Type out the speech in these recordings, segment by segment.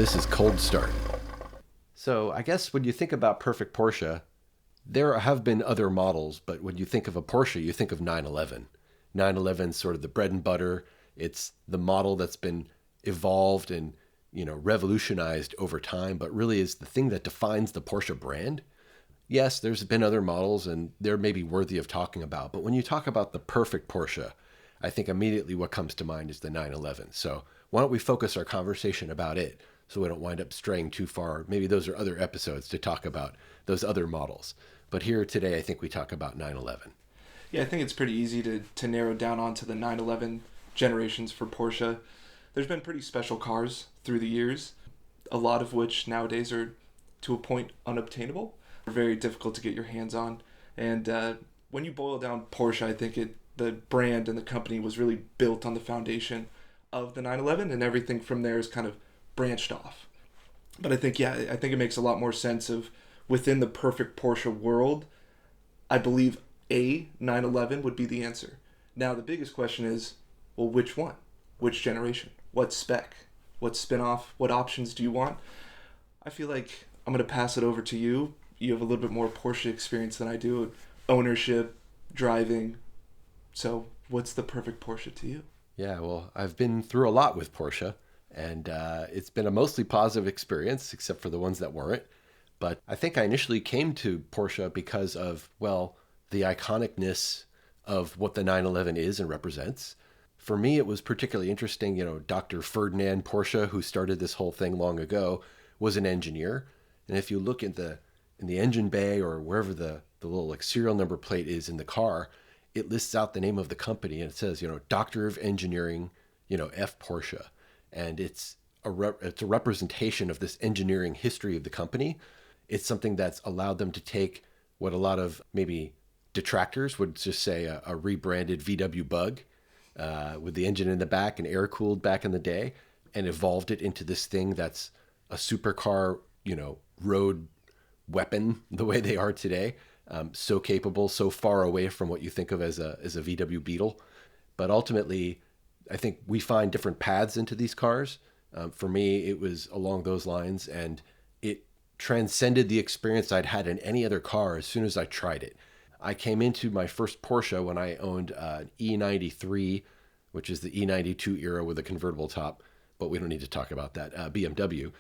This is Cold Start. So I guess when you think about Perfect Porsche, there have been other models, but when you think of a Porsche, you think of 911. 911 is sort of the bread and butter. It's the model that's been evolved and, revolutionized over time, but really is the thing that defines the Porsche brand. Yes, there's been other models and they're maybe worthy of talking about, but when you talk about the perfect Porsche, I think immediately what comes to mind is the 911. So why don't we focus our conversation about it so we don't wind up straying too far? Maybe those are other episodes to talk about those other models. But here today, I think we talk about 911. Yeah, I think it's pretty easy to narrow down onto the 911 generations for Porsche. There's been pretty special cars through the years, a lot of which nowadays are to a point unobtainable, very difficult to get your hands on. And when you boil down Porsche, I think the brand and the company was really built on the foundation of the 911, and everything from there is kind of branched off. But I think it makes a lot more sense of within the perfect Porsche world, I believe a 911 would be the answer. Now, the biggest question is, well, which one? Which generation? What spec? What spin-off? What options do you want? I feel like I'm going to pass it over to you. You have a little bit more Porsche experience than I do. Ownership, driving. So what's the perfect Porsche to you? Yeah, well, I've been through a lot with Porsche, and it's been a mostly positive experience, except for the ones that weren't. But I think I initially came to Porsche because of, well, the iconicness of what the 911 is and represents. For me, it was particularly interesting. Dr. Ferdinand Porsche, who started this whole thing long ago, was an engineer. And if you look in the engine bay or wherever the little serial number plate is in the car, it lists out the name of the company and it says, Doctor of Engineering, F. Porsche. And it's a representation of this engineering history of the company. It's something that's allowed them to take what a lot of maybe detractors would just say a rebranded VW Bug with the engine in the back and air cooled back in the day, and evolved it into this thing that's a supercar, road weapon the way they are today. So capable, so far away from what you think of as a VW Beetle. But ultimately, I think we find different paths into these cars. For me, it was along those lines, and it transcended the experience I'd had in any other car as soon as I tried it. I came into my first Porsche when I owned an E93, which is the E92 era with a convertible top, but we don't need to talk about that, BMW.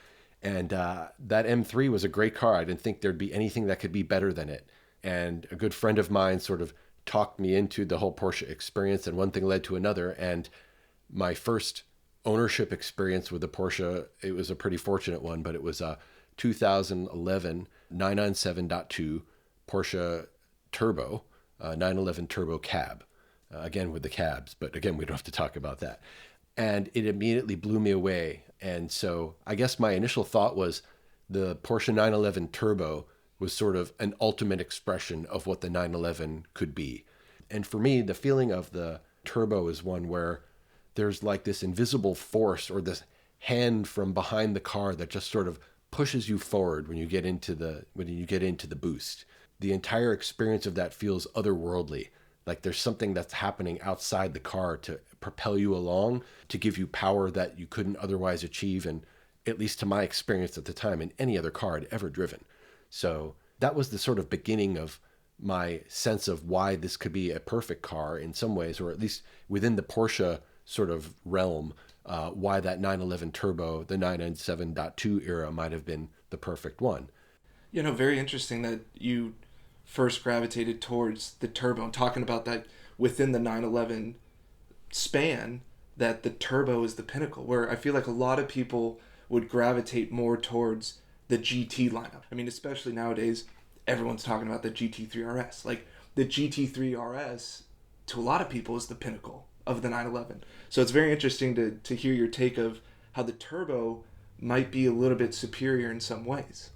And that M3 was a great car. I didn't think there'd be anything that could be better than it. And a good friend of mine sort of talked me into the whole Porsche experience, and one thing led to another. And my first ownership experience with the Porsche, it was a pretty fortunate one, but it was a 2011 997.2 Porsche Turbo, 911 Turbo Cab. Again, with the cabs, but again, we don't have to talk about that. And it immediately blew me away. And so I guess my initial thought was the Porsche 911 Turbo was sort of an ultimate expression of what the 911 could be. And for me, the feeling of the Turbo is one where there's like this invisible force or this hand from behind the car that just sort of pushes you forward when you get into the boost. The entire experience of that feels otherworldly. Like there's something that's happening outside the car to propel you along, to give you power that you couldn't otherwise achieve, and at least to my experience at the time, in any other car I'd ever driven. So that was the sort of beginning of my sense of why this could be a perfect car in some ways, or at least within the Porsche sort of realm, why that 911 Turbo, the 997.2 era might have been the perfect one. Very interesting that you first gravitated towards the Turbo, and talking about that within the 911 span, that the Turbo is the pinnacle, where I feel like a lot of people would gravitate more towards the GT lineup. I mean, especially nowadays, everyone's talking about the GT3 RS. Like, the GT3 RS, to a lot of people, is the pinnacle of the 911. So it's very interesting to hear your take of how the Turbo might be a little bit superior in some ways.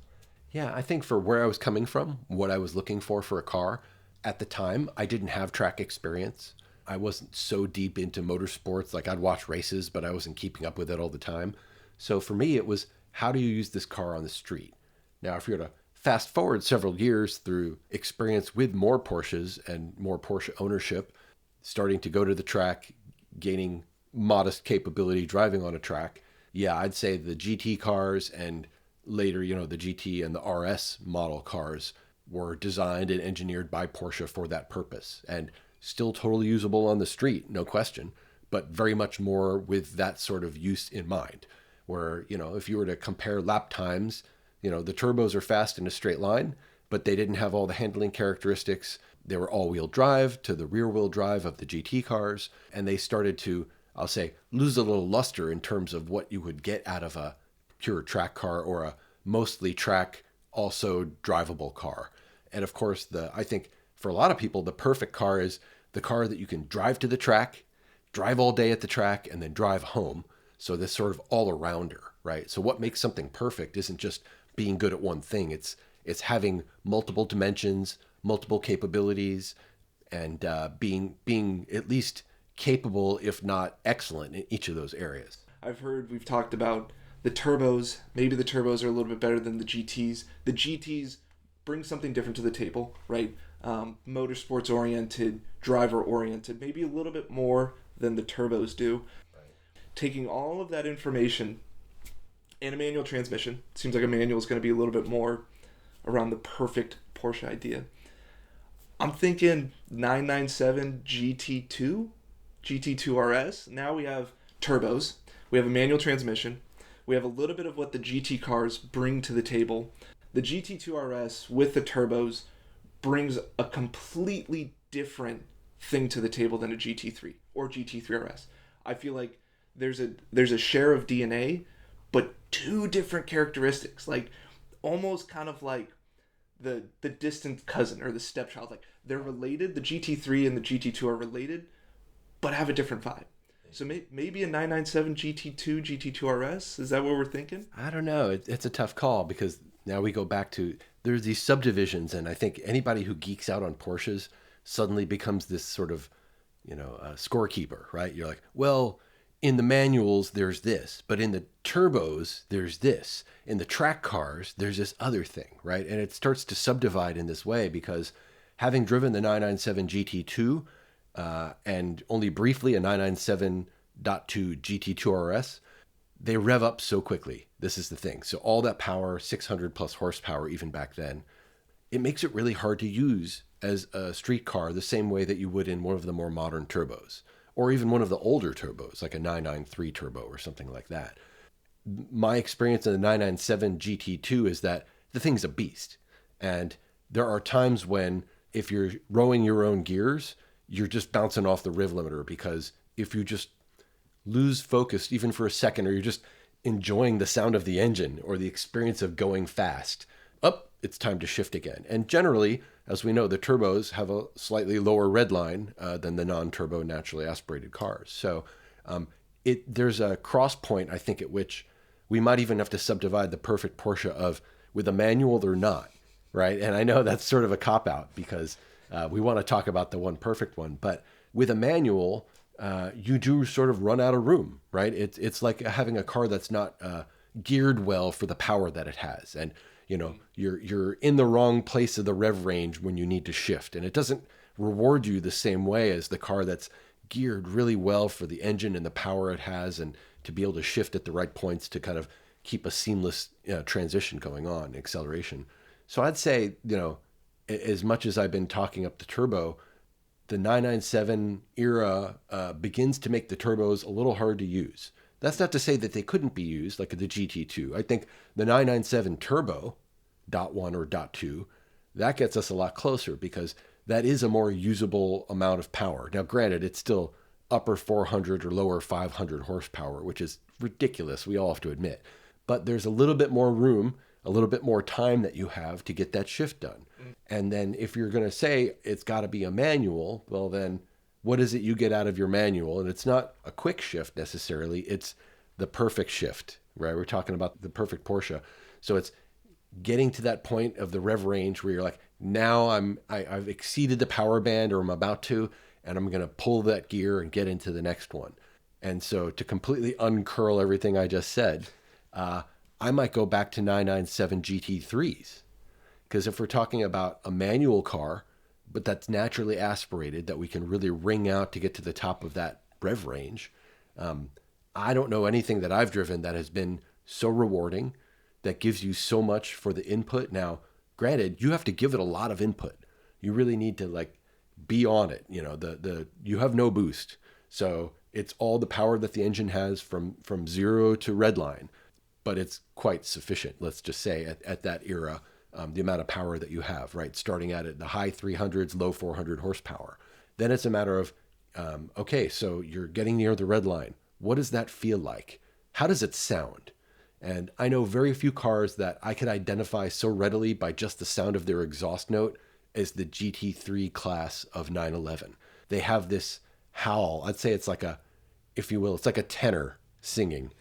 Yeah, I think for where I was coming from, what I was looking for a car, at the time, I didn't have track experience. I wasn't so deep into motorsports. Like, I'd watch races, but I wasn't keeping up with it all the time. So for me, it was, how do you use this car on the street? Now, if you're to fast forward several years through experience with more Porsches and more Porsche ownership, starting to go to the track, gaining modest capability driving on a track, yeah, I'd say the GT cars and later, the GT and the RS model cars were designed and engineered by Porsche for that purpose and still totally usable on the street, no question, but very much more with that sort of use in mind. Where, if you were to compare lap times, the turbos are fast in a straight line, but they didn't have all the handling characteristics. They were all wheel drive to the rear wheel drive of the GT cars, and they started to, I'll say, lose a little luster in terms of what you would get out of a pure track car or a mostly track, also drivable car. And of course, I think for a lot of people, the perfect car is the car that you can drive to the track, drive all day at the track, and then drive home. So this sort of all arounder, right? So what makes something perfect isn't just being good at one thing. It's having multiple dimensions, multiple capabilities, and being at least capable, if not excellent, in each of those areas. We've talked about the turbos. Maybe the turbos are a little bit better than the GTs. The GTs bring something different to the table, right? Motorsports oriented, driver oriented, maybe a little bit more than the turbos do. Taking all of that information and a manual transmission, seems like a manual is going to be a little bit more around the perfect Porsche idea. I'm thinking 997 GT2, GT2 RS. Now we have turbos, we have a manual transmission, we have a little bit of what the GT cars bring to the table. The GT2 RS with the turbos brings a completely different thing to the table than a GT3 or GT3 RS. I feel like there's a share of DNA, but two different characteristics, like almost kind of like the distant cousin or the stepchild. Like they're related. The GT3 and the GT2 are related, but have a different vibe. So maybe a 997 GT2, GT2 RS. Is that what we're thinking? I don't know. It's a tough call because now we go back to there's these subdivisions, and I think anybody who geeks out on Porsches suddenly becomes this sort of, scorekeeper, right? You're like, well, in the manuals, there's this, but in the turbos, there's this. In the track cars, there's this other thing, right? And it starts to subdivide in this way because having driven the 997 GT2 and only briefly a 997.2 GT2 RS, they rev up so quickly. This is the thing. So all that power, 600 plus horsepower even back then, it makes it really hard to use as a street car the same way that you would in one of the more modern turbos, or even one of the older turbos, like a 993 turbo or something like that. My experience in the 997 GT2 is that the thing's a beast. And there are times when if you're rowing your own gears, you're just bouncing off the rev limiter because if you just lose focus even for a second, or you're just enjoying the sound of the engine or the experience of going fast, it's time to shift again. And generally, as we know, the turbos have a slightly lower red line than the non-turbo naturally aspirated cars. So there's a cross point, I think, at which we might even have to subdivide the perfect Porsche of with a manual or not, right? And I know that's sort of a cop-out because we want to talk about the one perfect one. But with a manual, you do sort of run out of room, right? It's like having a car that's not geared well for the power that it has. And you're in the wrong place of the rev range when you need to shift, and it doesn't reward you the same way as the car that's geared really well for the engine and the power it has, and to be able to shift at the right points to kind of keep a seamless transition going on, acceleration. So I'd say, as much as I've been talking up the turbo, the 997 era begins to make the turbos a little hard to use. That's not to say that they couldn't be used like the GT2. I think the 997 Turbo .1 or .2, that gets us a lot closer because that is a more usable amount of power. Now, granted, it's still upper 400 or lower 500 horsepower, which is ridiculous, we all have to admit. But there's a little bit more room, a little bit more time that you have to get that shift done. And then if you're going to say it's got to be a manual, well then what is it you get out of your manual? And it's not a quick shift necessarily. It's the perfect shift, right? We're talking about the perfect Porsche. So it's getting to that point of the rev range where you're like, now I've exceeded the power band, or I'm about to, and I'm going to pull that gear and get into the next one. And so to completely uncurl everything I just said, I might go back to 997 GT3s. Because if we're talking about a manual car, but that's naturally aspirated, that we can really wring out to get to the top of that rev range, I don't know anything that I've driven that has been so rewarding, that gives you so much for the input. Now, granted, you have to give it a lot of input. You really need to like be on it. You know, the you have no boost. So it's all the power that the engine has from zero to red line, but it's quite sufficient. Let's just say at that era, the amount of power that you have, right? Starting at the high 300s, low 400 horsepower. Then it's a matter of, okay, so you're getting near the red line. What does that feel like? How does it sound? And I know very few cars that I could identify so readily by just the sound of their exhaust note as the GT3 class of 911. They have this howl. I'd say it's like a, if you will, it's like a tenor singing,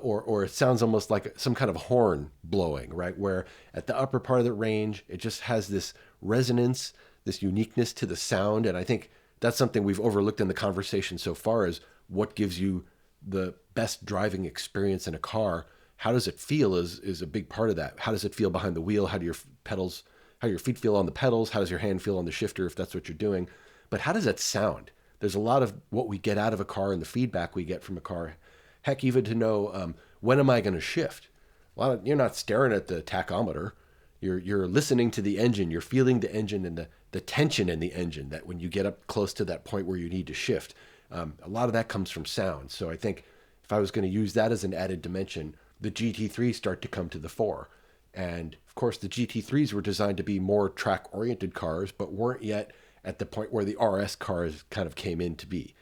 or it sounds almost like some kind of horn blowing, right? Where at the upper part of the range, it just has this resonance, this uniqueness to the sound. And I think that's something we've overlooked in the conversation so far, is what gives you the best driving experience in a car. How does it feel is a big part of that. How does it feel behind the wheel? How do your pedals, how your feet feel on the pedals? How does your hand feel on the shifter if that's what you're doing? But how does that sound? There's a lot of what we get out of a car and the feedback we get from a car. Heck, even to know when am I going to shift? You're not staring at the tachometer. You're listening to the engine. You're feeling the engine and the tension in the engine, that when you get up close to that point where you need to shift. A lot of that comes from sound. So I think if I was going to use that as an added dimension, the GT3s start to come to the fore. And of course, the GT3s were designed to be more track oriented cars, but weren't yet at the point where the RS cars kind of came in to be.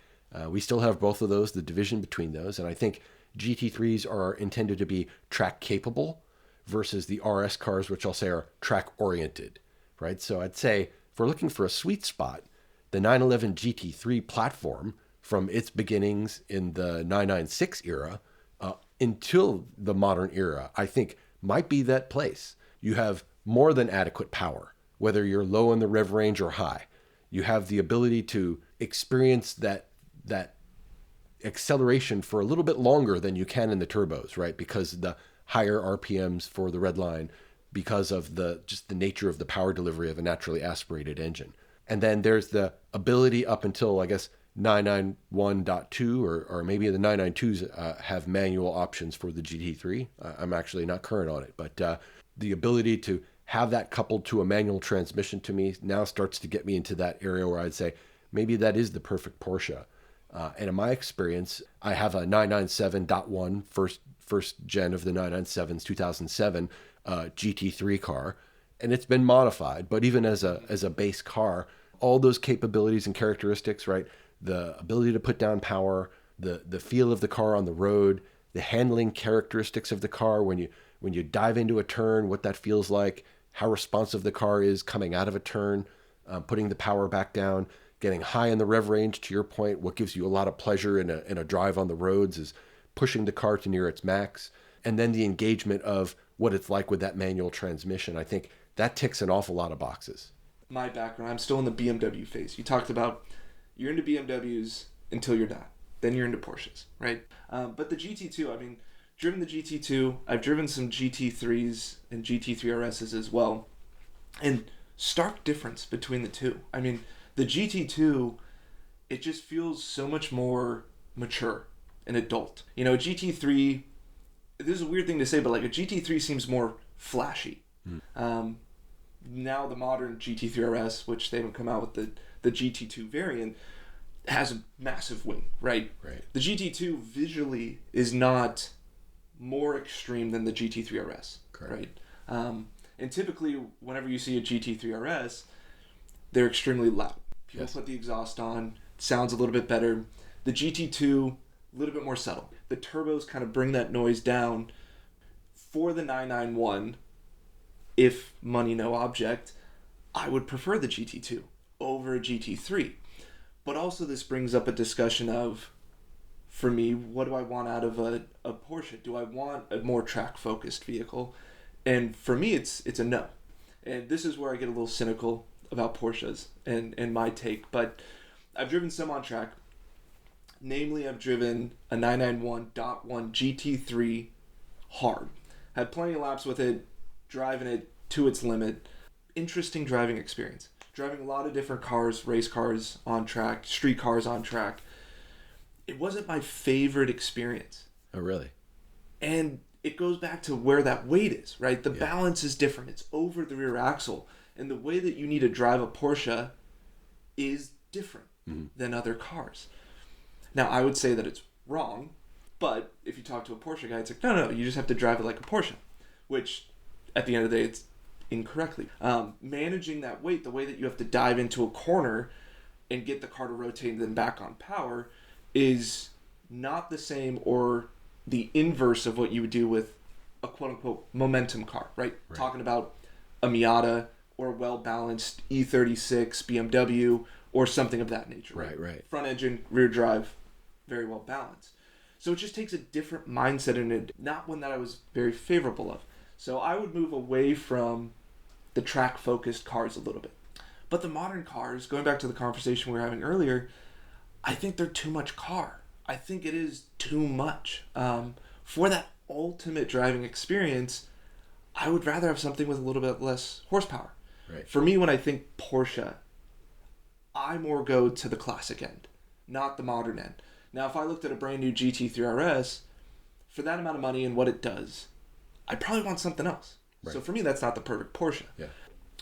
We still have both of those, the division between those. And I think GT3s are intended to be track capable versus the RS cars, which I'll say are track oriented, right? So I'd say if we're looking for a sweet spot, the 911 GT3 platform from its beginnings in the 996 era until the modern era, I think might be that place. You have more than adequate power, whether you're low in the rev range or high. You have the ability to experience that acceleration for a little bit longer than you can in the turbos, right? Because the higher RPMs for the red line, because of the just the nature of the power delivery of a naturally aspirated engine. And then there's the ability up until, I guess, 991.2 or maybe the 992s have manual options for the GT3. I'm actually not current on it, but the ability to have that coupled to a manual transmission to me now starts to get me into that area where I'd say maybe that is the perfect Porsche. And in my experience, I have a 997.1 first gen of the 997s 2007 GT3 car, and it's been modified. But even as a base car, all those capabilities and characteristics, right? The ability to put down power, the feel of the car on the road, the handling characteristics of the car when you dive into a turn, what that feels like, how responsive the car is coming out of a turn, putting the power back down, getting high in the rev range. To your point, what gives you a lot of pleasure in a drive on the roads is pushing the car to near its max, and then the engagement of what it's like with that manual transmission. I think that ticks an awful lot of boxes. My background, I'm still in the BMW phase. You talked about you're into BMWs until you're not. Then you're into Porsches, right? But the GT2, I mean, driven the GT2. I've driven some GT3s and GT3 RSs as well. And stark difference between the two. I mean, the GT2, it just feels so much more mature and adult. You know, a GT3, this is a weird thing to say, but like a GT3 seems more flashy. Now the modern GT3 RS, which they haven't come out with the GT2 variant, has a massive wing, right? Right. The GT2 visually is not more extreme than the GT3 RS, Correct. right? And typically, whenever you see a GT3 RS, they're extremely loud. People Yes. put the exhaust on, sounds a little bit better. The GT2, a little bit more subtle. The turbos kind of bring that noise down. For the 991, if money no object, I would prefer the GT2 over a GT3. But also this brings up a discussion of, for me, what do I want out of a Porsche? Do I want a more track-focused vehicle? And for me, it's a no. And this is where I get a little cynical about Porsches and my take. But I've driven some on track. Namely, I've driven a 991.1 GT3 hard. Had plenty of laps with it, driving it to its limit. Interesting driving experience. Driving a lot of different cars, race cars on track, street cars on track. it wasn't my favorite experience. Oh, really? And it goes back to where that weight is, right? The Yeah. balance is different. It's over the rear axle. And the way that you need to drive a Porsche is different than other cars. Now, I would say that it's wrong, but if you talk to a Porsche guy, it's like, no, no, you just have to drive it like a Porsche, which at the end of the day, it's incorrectly. Managing that weight, the way that you have to dive into a corner and get the car to rotate and then back on power is not the same or the inverse of what you would do with a quote-unquote momentum car, right? Talking about a Miata or a well-balanced E36 BMW or something of that nature. Right. Front engine, rear drive, very well balanced. So it just takes a different mindset in it, not one that I was very favorable of. So I would move away from the track-focused cars a little bit. But the modern cars, going back to the conversation we were having earlier, I think they're too much car. I think it is too much. For that ultimate driving experience, I would rather have something with a little bit less horsepower. Right. For me, when I think Porsche, I more go to the classic end, not the modern end. Now, if I looked at a brand new GT3 RS, for that amount of money and what it does, I probably want something else. Right. So for me, that's not the perfect Porsche. Yeah.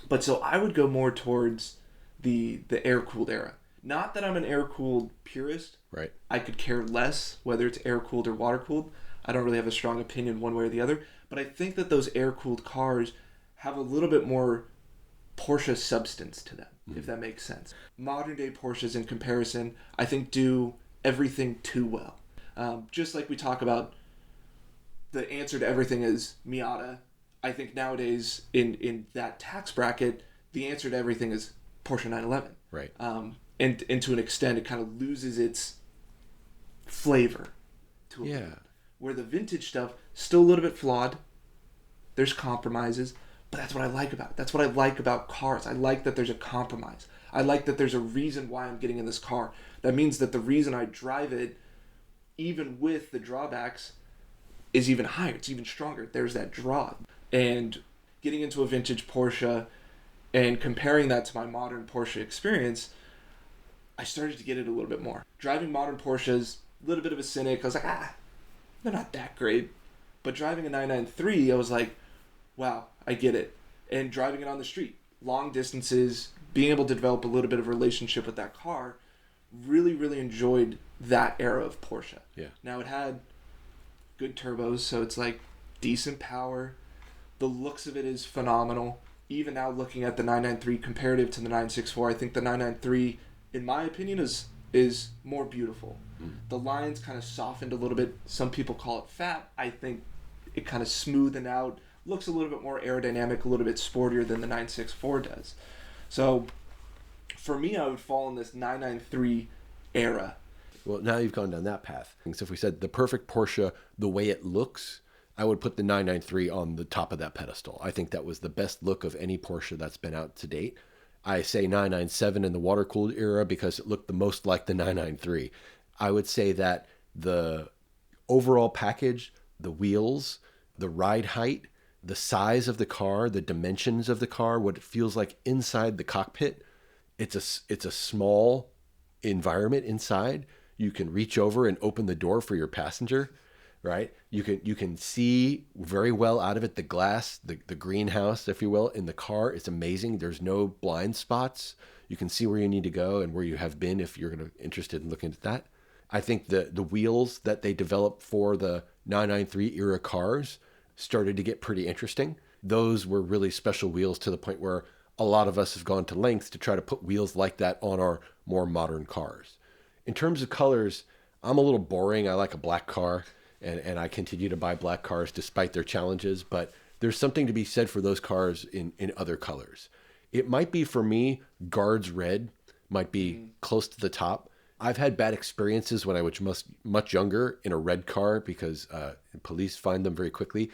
But so I would go more towards the air-cooled era. Not that I'm an air-cooled purist. Right. I could care less whether it's air-cooled or water-cooled. I don't really have a strong opinion one way or the other. But I think that those air-cooled cars have a little bit more Porsche substance to them, if that makes sense. Modern-day Porsches, in comparison, I think do everything too well. Just like we talk about the answer to everything is Miata, I think nowadays in that tax bracket, the answer to everything is Porsche 911. Right. And to an extent, it kind of loses its flavor to a point. Where the vintage stuff, still a little bit flawed. There's compromises, but that's what I like about it. That's what I like about cars. I like that there's a compromise. I like that there's a reason why I'm getting in this car. That means that the reason I drive it, even with the drawbacks, is even higher. It's even stronger. There's that draw. And getting into a vintage Porsche and comparing that to my modern Porsche experience, I started to get it a little bit more. Driving modern Porsches, a little bit of a cynic. I was like, they're not that great. But driving a 993, I was like, wow, I get it. And driving it on the street, long distances, being able to develop a little bit of a relationship with that car, really, really enjoyed that era of Porsche. Yeah. Now, it had good turbos, so it's like decent power. The looks of it is phenomenal. Even now, looking at the 993 comparative to the 964, I think the 993, in my opinion, is more beautiful. The lines kind of softened a little bit. Some people call it fat. I think it kind of smoothed out. Looks a little bit more aerodynamic, a little bit sportier than the 964 does. So, for me, I would fall in this 993 era. Well, now you've gone down that path. So if we said the perfect Porsche, the way it looks, I would put the 993 on the top of that pedestal. I think that was the best look of any Porsche that's been out to date. I say 997 in the water-cooled era because it looked the most like the 993. I would say that the overall package, the wheels, the ride height, the size of the car, the dimensions of the car, what it feels like inside the cockpit, it's a small environment inside. You can reach over and open the door for your passenger, right? You can see very well out of it. The glass, the greenhouse, if you will, in the car, it's amazing. There's no blind spots. You can see where you need to go and where you have been if you're interested in looking at that. I think the wheels that they developed for the 993 era cars started to get pretty interesting. Those were really special wheels to the point where a lot of us have gone to lengths to try to put wheels like that on our more modern cars. In terms of colors, I'm a little boring. I like a black car, and I continue to buy black cars despite their challenges, but there's something to be said for those cars in other colors. It might be, for me, Guards Red might be close to the top. I've had bad experiences when I was much younger in a red car because police find them very quickly,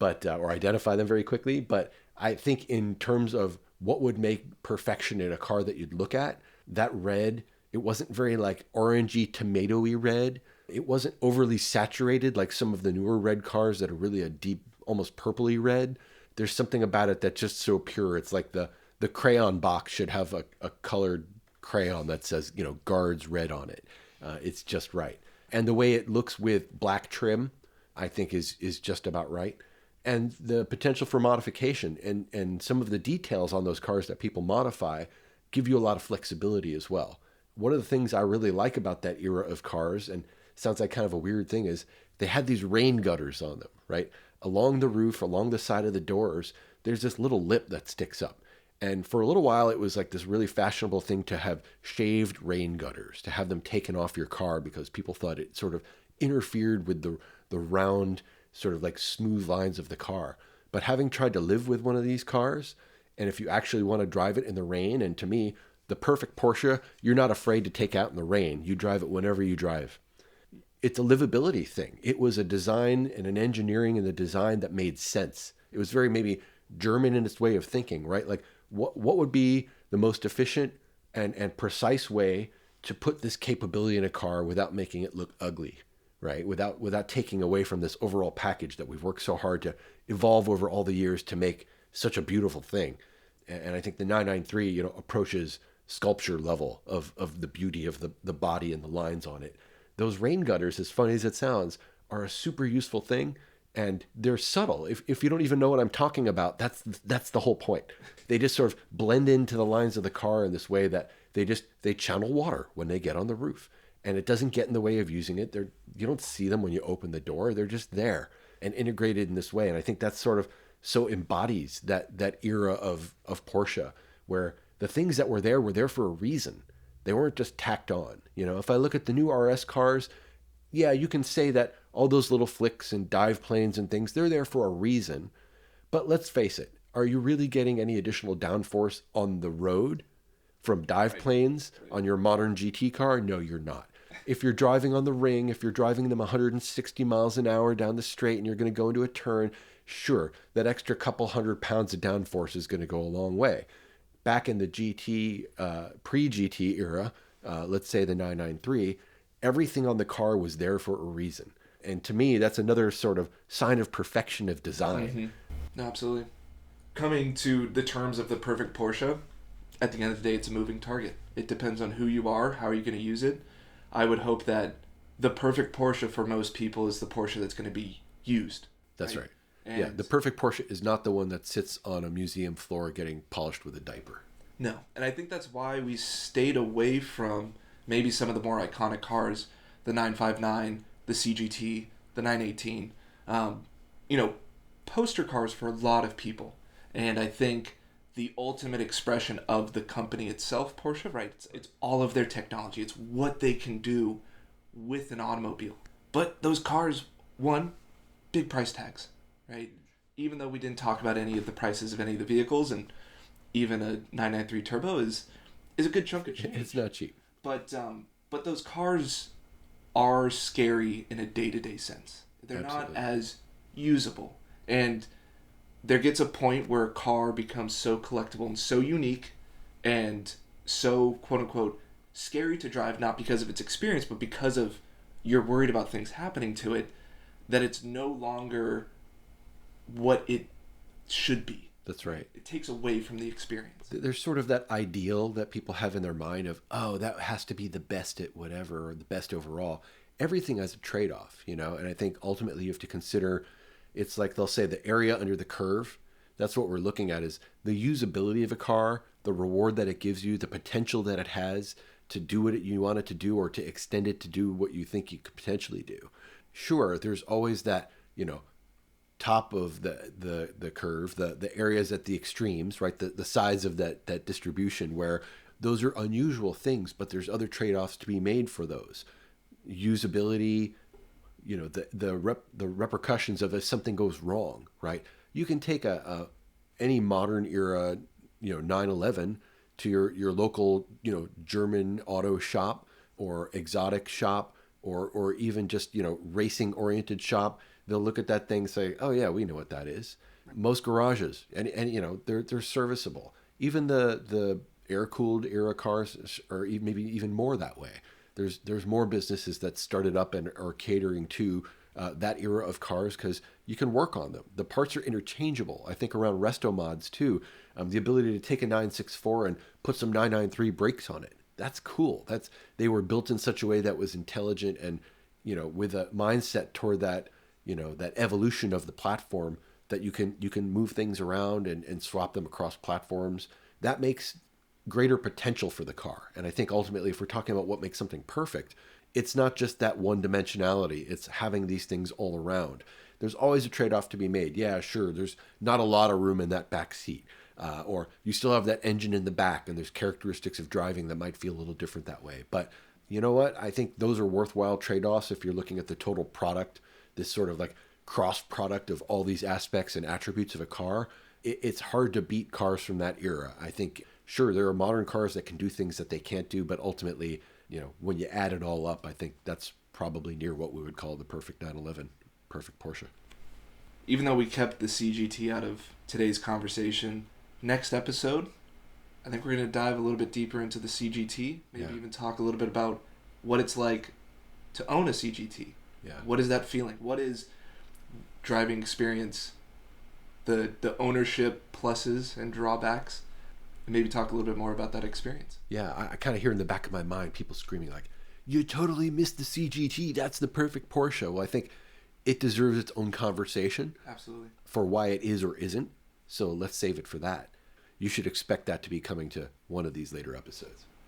or identify them very quickly. But I think in terms of what would make perfection in a car that you'd look at, that red, it wasn't very like orangey, tomatoey red. It wasn't overly saturated like some of the newer red cars that are really a deep, almost purpley red. There's something about it that's just so pure. It's like the crayon box should have a colored crayon that says, Guards Red on it. It's just right. And the way it looks with black trim, I think is just about right. And the potential for modification and some of the details on those cars that people modify give you a lot of flexibility as well. One of the things I really like about that era of cars, and sounds like kind of a weird thing, is they had these rain gutters on them, right? Along the roof, along the side of the doors, there's this little lip that sticks up. And for a little while, it was like this really fashionable thing to have shaved rain gutters, to have them taken off your car because people thought it sort of interfered with the round, sort of like smooth lines of the car. But having tried to live with one of these cars, and if you actually want to drive it in the rain, and to me, the perfect Porsche, you're not afraid to take out in the rain. You drive it whenever you drive. It's a livability thing. It was a design and an engineering and a design that made sense. It was very maybe German in its way of thinking, right? Like what would be the most efficient and precise way to put this capability in a car without making it look ugly, right? Without taking away from this overall package that we've worked so hard to evolve over all the years to make such a beautiful thing. And I think the 993, approaches sculpture level of the beauty of the body and the lines on it. Those rain gutters, as funny as it sounds, are a super useful thing, and they're subtle. If you don't even know what I'm talking about, that's the whole point. They just sort of blend into the lines of the car in this way that they channel water when they get on the roof, and it doesn't get in the way of using it. You don't see them when you open the door. They're just there and integrated in this way. And I think that's sort of so embodies that era of Porsche, where the things that were there for a reason. They weren't just tacked on. If I look at the new RS cars, yeah, you can say that all those little flicks and dive planes and things, they're there for a reason. But let's face it, are you really getting any additional downforce on the road from dive planes on your modern GT car? No, you're not. If you're driving on the ring, if you're driving them 160 miles an hour down the straight and you're going to go into a turn, sure, that extra couple 100 pounds of downforce is going to go a long way. Back in the GT, pre-GT era, let's say the 993, everything on the car was there for a reason. And to me, that's another sort of sign of perfection of design. Mm-hmm. Absolutely. Coming to the terms of the perfect Porsche, at the end of the day, it's a moving target. It depends on who you are, how are you going to use it. I would hope that the perfect Porsche for most people is the Porsche that's going to be used. That's right. Yeah, the perfect Porsche is not the one that sits on a museum floor getting polished with a diaper. No, and I think that's why we stayed away from maybe some of the more iconic cars, the 959, the CGT, the 918. Poster cars for a lot of people. And I think the ultimate expression of the company itself, Porsche, right? It's all of their technology. It's what they can do with an automobile. But those cars, one, big price tags, right? Even though we didn't talk about any of the prices of any of the vehicles, and even a 993 Turbo is a good chunk of change. It's not cheap. But those cars are scary in a day-to-day sense. They're Absolutely. not as usable. And there gets a point where a car becomes so collectible and so unique and so, quote-unquote, scary to drive, not because of its experience, but because of you're worried about things happening to it, that it's no longer what it should be. That's right. It takes away from the experience. There's sort of that ideal that people have in their mind of, oh, that has to be the best at whatever, or the best overall. Everything has a trade-off, and I think ultimately you have to consider, it's like they'll say the area under the curve. That's what we're looking at, is the usability of a car, the reward that it gives you, the potential that it has to do what you want it to do, or to extend it to do what you think you could potentially do. Sure, there's always that, top of the curve, the areas at the extremes, right? The sides of that distribution, where those are unusual things, but there's other trade-offs to be made for those. Usability, the repercussions of if something goes wrong, right? You can take any modern era, 911 to your local, German auto shop or exotic shop, or even just, racing oriented shop. They'll look at that thing and say, oh yeah, we know what that is. Most garages, and they're serviceable. Even the air-cooled era cars are maybe even more that way. There's more businesses that started up and are catering to that era of cars because you can work on them. The parts are interchangeable. I think around resto mods too, the ability to take a 964 and put some 993 brakes on it, that's cool. That's they were built in such a way that was intelligent and, with a mindset toward that, that evolution of the platform, that you can move things around and swap them across platforms. That makes greater potential for the car. And I think ultimately, if we're talking about what makes something perfect, it's not just that one dimensionality. It's having these things all around. There's always a trade off to be made. Yeah, sure. There's not a lot of room in that back seat. Or you still have that engine in the back, and there's characteristics of driving that might feel a little different that way. But you know what? I think those are worthwhile trade offs if you're looking at the total product, this sort of like cross product of all these aspects and attributes of a car. It's hard to beat cars from that era. I think, sure, there are modern cars that can do things that they can't do, but ultimately, when you add it all up, I think that's probably near what we would call the perfect 911, perfect Porsche. Even though we kept the CGT out of today's conversation, next episode, I think we're going to dive a little bit deeper into the CGT, maybe Yeah. even talk a little bit about what it's like to own a CGT. Yeah. What is that feeling? What is driving experience? The ownership pluses and drawbacks, and maybe talk a little bit more about that experience. Yeah, I kind of hear in the back of my mind people screaming like, "You totally missed the CGT. That's the perfect Porsche." Well, I think it deserves its own conversation Absolutely. for why it is or isn't. So let's save it for that. You should expect that to be coming to one of these later episodes.